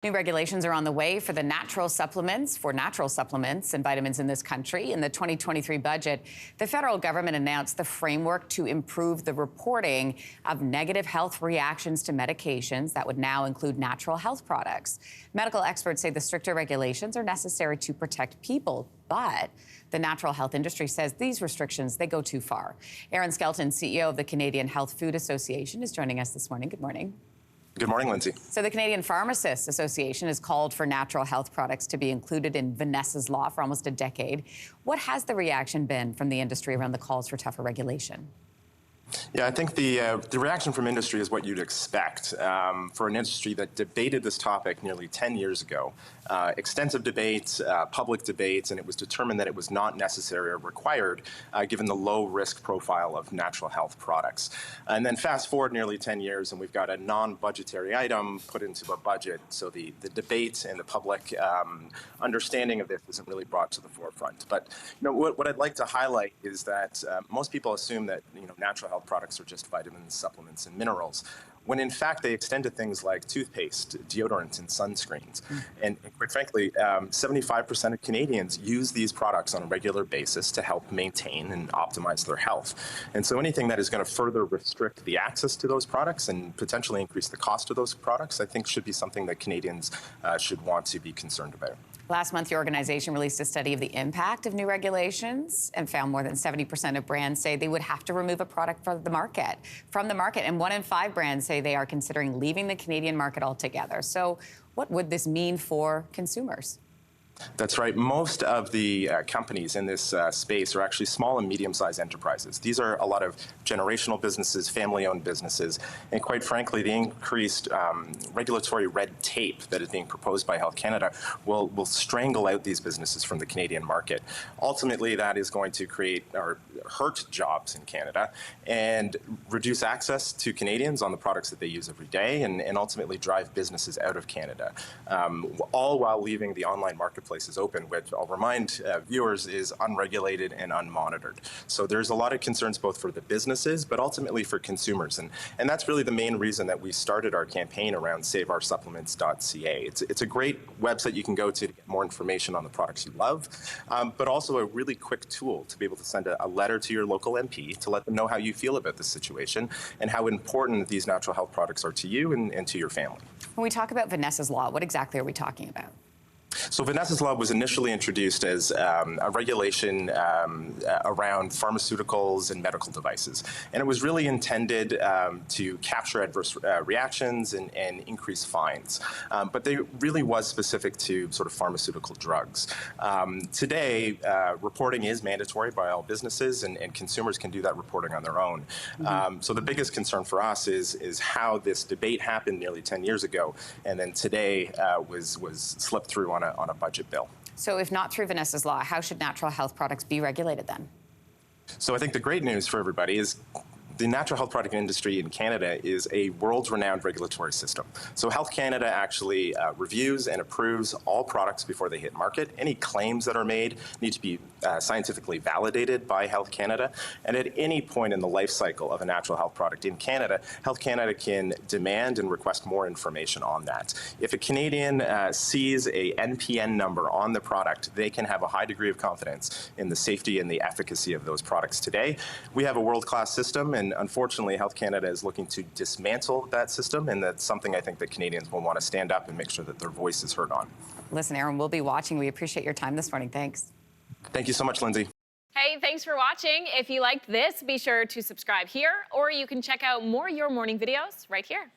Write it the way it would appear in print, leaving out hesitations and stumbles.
New regulations are on the way for natural supplements and vitamins in this country. In the 2023 budget, the federal government announced the framework to improve the reporting of negative health reactions to medications that would now include natural health products. Medical experts say the stricter regulations are necessary to protect people, but the natural health industry says these restrictions, they go too far. Aaron Skelton, CEO of the Canadian Health Food Association, is joining us this morning. Good morning. Good morning, Lindsey. So the Canadian Pharmacists Association has called for natural health products to be included in Vanessas Law for almost a decade. What has the reaction been from the industry around the calls for tougher regulation? Yeah, I think the reaction from industry is what you'd expect for an industry that debated this topic nearly 10 years ago. Extensive debates, public debates, and it was determined that it was not necessary or required given the low risk profile of natural health products. And then fast forward nearly 10 years and we've got a non-budgetary item put into a budget. So the debate and the public understanding of this isn't really brought to the forefront. But what I'd like to highlight is that most people assume that natural health products are just vitamins, supplements, and minerals, when in fact they extend to things like toothpaste, deodorant, and sunscreens. And quite frankly, 75% of Canadians use these products on a regular basis to help maintain and optimize their health. And so anything that is going to further restrict the access to those products and potentially increase the cost of those products, I think should be something that Canadians should want to be concerned about. Last month, your organization released a study of the impact of new regulations and found more than 70% of brands say they would have to remove a product from the market. And 1 in 5 brands say they are considering leaving the Canadian market altogether. So what would this mean for consumers? That's right. Most of the companies in this space are actually small and medium-sized enterprises. These are a lot of generational businesses, family-owned businesses, and quite frankly, the increased regulatory red tape that is being proposed by Health Canada will strangle out these businesses from the Canadian market. Ultimately, that is going to create or hurt jobs in Canada and reduce access to Canadians on the products that they use every day and ultimately drive businesses out of Canada, all while leaving the online marketplace is open, which I'll remind viewers is unregulated and unmonitored. So there's a lot of concerns both for the businesses, but ultimately for consumers. And that's really the main reason that we started our campaign around saveoursupplements.ca. It's a great website you can go to get more information on the products you love, but also a really quick tool to be able to send a letter to your local MP to let them know how you feel about this situation and how important these natural health products are to you and to your family. When we talk about Vanessas Law, what exactly are we talking about? So Vanessas Law was initially introduced as a regulation around pharmaceuticals and medical devices. And it was really intended to capture adverse reactions and increase fines. But they really was specific to sort of pharmaceutical drugs. Today, reporting is mandatory by all businesses, and consumers can do that reporting on their own. So the biggest concern for us is how this debate happened nearly 10 years ago, and then today was slipped through on a budget bill. So if not through Vanessas Law, how should natural health products be regulated then? So I think the great news for everybody is the natural health product industry in Canada is a world-renowned regulatory system. So Health Canada actually reviews and approves all products before they hit market. Any claims that are made need to be scientifically validated by Health Canada. And at any point in the life cycle of a natural health product in Canada, Health Canada can demand and request more information on that. If a Canadian sees a NPN number on the product, they can have a high degree of confidence in the safety and the efficacy of those products today. We have a world-class system, and unfortunately, Health Canada is looking to dismantle that system, and that's something I think that Canadians will want to stand up and make sure that their voice is heard on. Listen, Aaron, we'll be watching. We appreciate your time this morning. Thanks. Thank you so much, Lindsey. Hey, thanks for watching. If you liked this, be sure to subscribe here, or you can check out more Your Morning videos right here.